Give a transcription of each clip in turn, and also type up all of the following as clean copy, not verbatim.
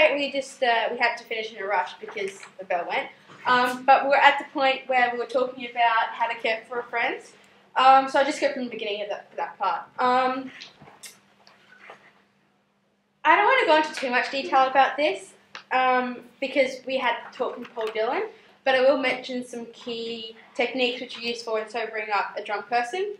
today we just we had to finish in a rush because the bell went. But we're at the point where we were talking about how to care for a friend. So I'll just go from the beginning of that part. I don't want to go into too much detail about this because we had talked with Paul Dillon, but I will mention some key techniques which are useful in sobering up a drunk person.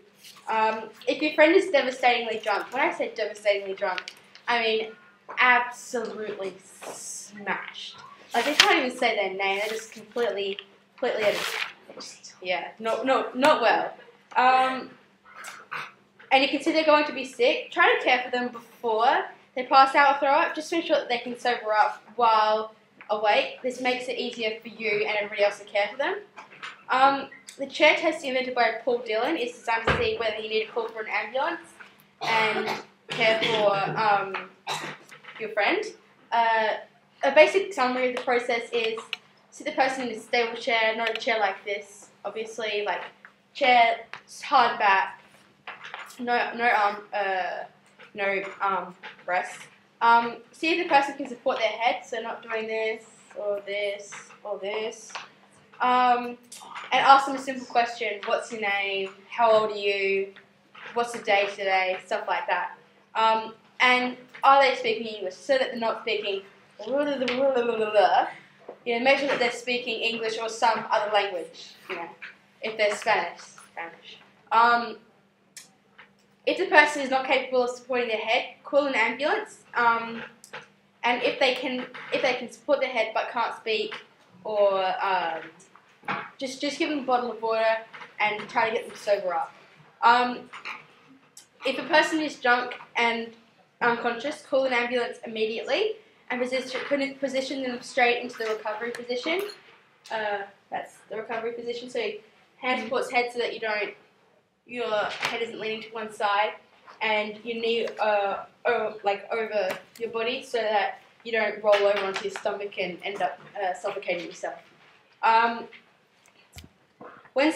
If your friend is devastatingly drunk, when I say devastatingly drunk, I mean absolutely smashed. Like they can't even say their name; they're just completely not well. And you can see they're going to be sick. Try to care for them before they pass out or throw up, just to ensure that they can sober up while awake. This makes it easier for you and everybody else to care for them. The chair test invented by Paul Dillon is designed to see whether you need to call for an ambulance and care for your friend. A basic summary of the process is sit the person in a stable chair, not a chair like this, obviously, like chair hard back, no arm rest. See if the person can support their head, so not doing this or this or this. And ask them a simple question: what's your name? How old are you? What's the day today? Stuff like that. And are they speaking English? So that they're not speaking make sure that they're speaking English or some other language, if they're Spanish. If the person is not capable of supporting their head, call an ambulance. And if they can support their head but can't speak, or just give them a bottle of water and try to get them sober up. If a person is drunk and unconscious, call an ambulance immediately and position them straight into the recovery position. That's the recovery position. So hand supports head so that your head isn't leaning to one side, and your knee over your body so that you don't roll over onto your stomach and end up suffocating yourself. When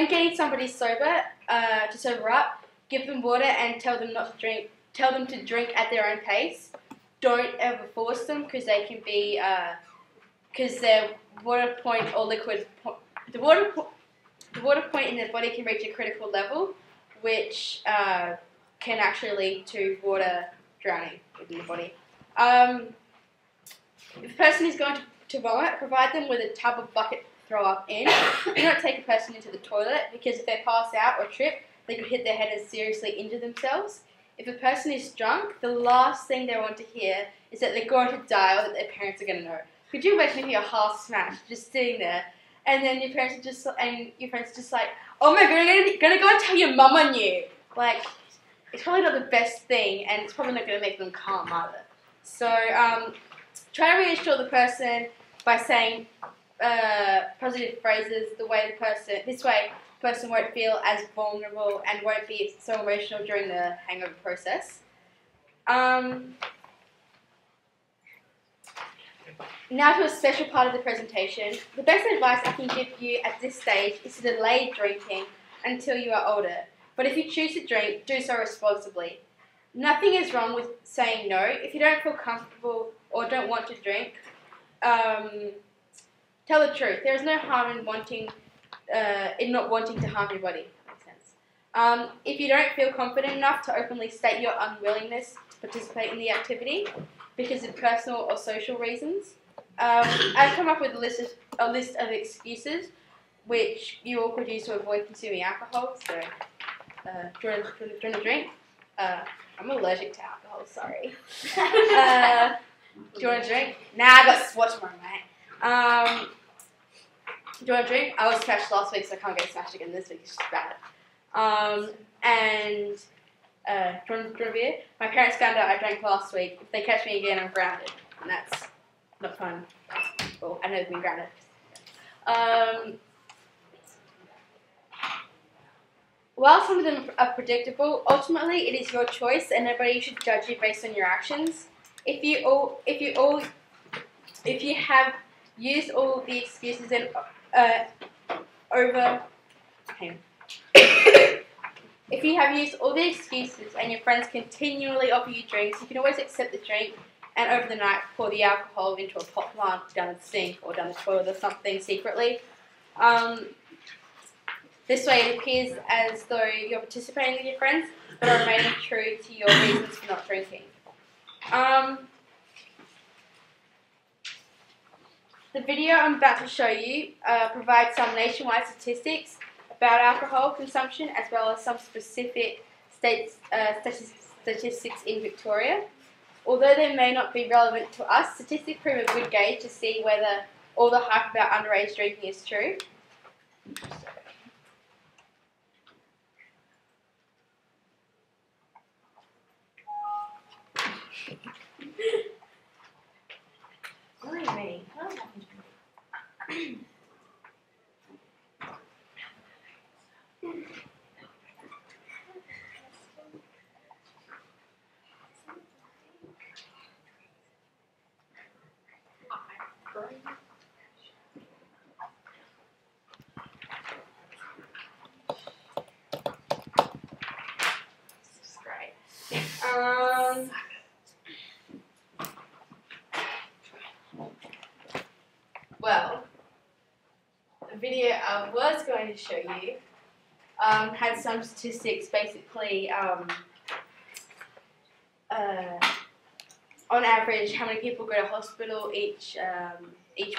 getting somebody sober to sober up, give them water and tell them not to drink. Tell them to drink at their own pace. Don't ever force them because they can be because their water point or liquid the water point in their body can reach a critical level, which can actually lead to water drowning within the body. If a person is going to vomit, provide them with a tub or bucket to throw up in. Do not take a person into the toilet because if they pass out or trip, they could hit their head and seriously injure themselves. If a person is drunk, the last thing they want to hear is that they're going to die or that their parents are going to know. Could you imagine if you're half smashed, just sitting there, and then your parents are just, and your friends are just like, oh my god, I'm going to go and tell your mum on you. Like, it's probably not the best thing, and it's probably not going to make them calm either. So, try to reassure the person by saying positive phrases this way the person won't feel as vulnerable and won't be so emotional during the hangover process. Now to a special part of the presentation. The best advice I can give you at this stage is to delay drinking until you are older. But if you choose to drink, do so responsibly. Nothing is wrong with saying no. If you don't feel comfortable or don't want to drink, tell the truth. There is no harm in not wanting to harm your body. Makes sense. If you don't feel confident enough to openly state your unwillingness to participate in the activity because of personal or social reasons, I've come up with a list of excuses which you all could use to avoid consuming alcohol. So, do you want to drink? I'm allergic to alcohol, sorry. Do you want to drink? Nah, I got swatch tomorrow, mate. Do you want to drink? I was smashed last week, so I can't get smashed again this week. It's just bad. Do you want a beer? My parents found out I drank last week. If they catch me again, I'm grounded. And that's not fun. Well, I've never been grounded. While some of them are predictable, ultimately it is your choice, and nobody should judge you based on your actions. If you have used all the excuses and if you have used all the excuses and your friends continually offer you drinks, you can always accept the drink and over the night pour the alcohol into a pot plant down the sink or down the toilet or something secretly. This way it appears as though you're participating with your friends, but are remaining true to your reasons for not drinking. The video I'm about to show you provides some nationwide statistics about alcohol consumption, as well as some specific statistics in Victoria. Although they may not be relevant to us, statistics prove a good gauge to see whether all the hype about underage drinking is true. What do you mean? This is great. Well, the video I was going to show you had some statistics, basically on average how many people go to hospital each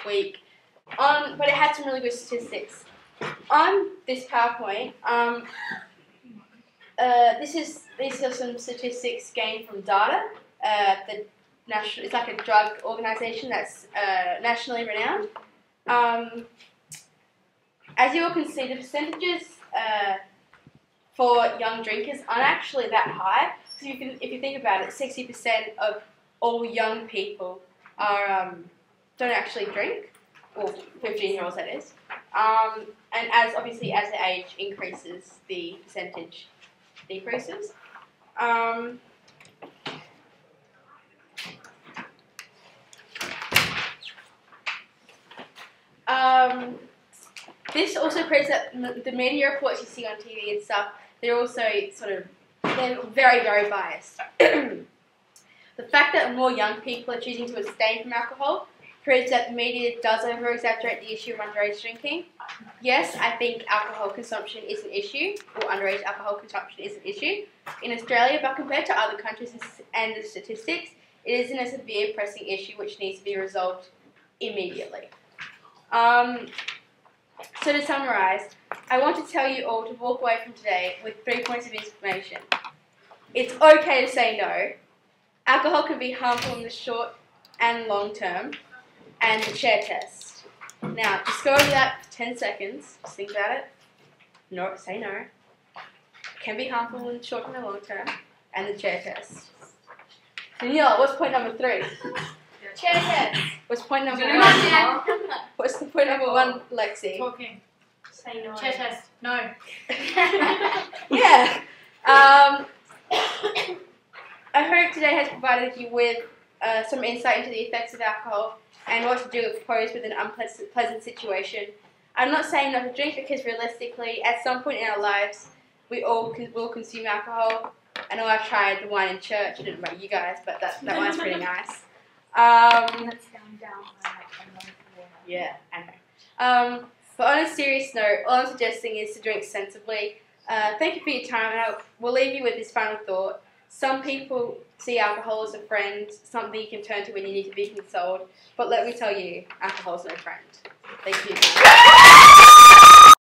week, but it had some really good statistics. On this PowerPoint, these are some statistics gained from data. It's like a drug organisation that's nationally renowned. As you all can see, the percentages for young drinkers aren't actually that high. So if you think about it, 60% of all young people don't actually drink, or 15-year-olds that is. And as the age increases, the percentage decreases. This also proves that the media reports you see on TV and stuff, they're also they're very, very biased. The fact that more young people are choosing to abstain from alcohol proves that the media does over-exaggerate the issue of underage drinking. Yes, I think alcohol consumption is an issue, or underage alcohol consumption is an issue in Australia, but compared to other countries and the statistics, it isn't a severe pressing issue which needs to be resolved immediately. So to summarise, I want to tell you all to walk away from today with 3 points of information. It's okay to say no. Alcohol can be harmful in the short and long term. And the chair test. Now, just go over that for 10 seconds. Just think about it. No, say no. It can be harmful in the short and long term. And the chair test. Daniela, what's point number 3? Chair test. What's point number 1? What's the point number 1, Lexi? Talking. Say no. Chair test. No. Yeah. I hope today has provided you with some insight into the effects of alcohol and what to do if posed with an unpleasant situation. I'm not saying not to drink because realistically, at some point in our lives, we all will consume alcohol. I know I've tried the wine in church. I don't know about you guys, but that wine's pretty nice. Yeah, I know. But on a serious note, all I'm suggesting is to drink sensibly. Thank you for your time, and we'll leave you with this final thought. Some people see alcohol as a friend, something you can turn to when you need to be consoled. But let me tell you, alcohol is no friend. Thank you.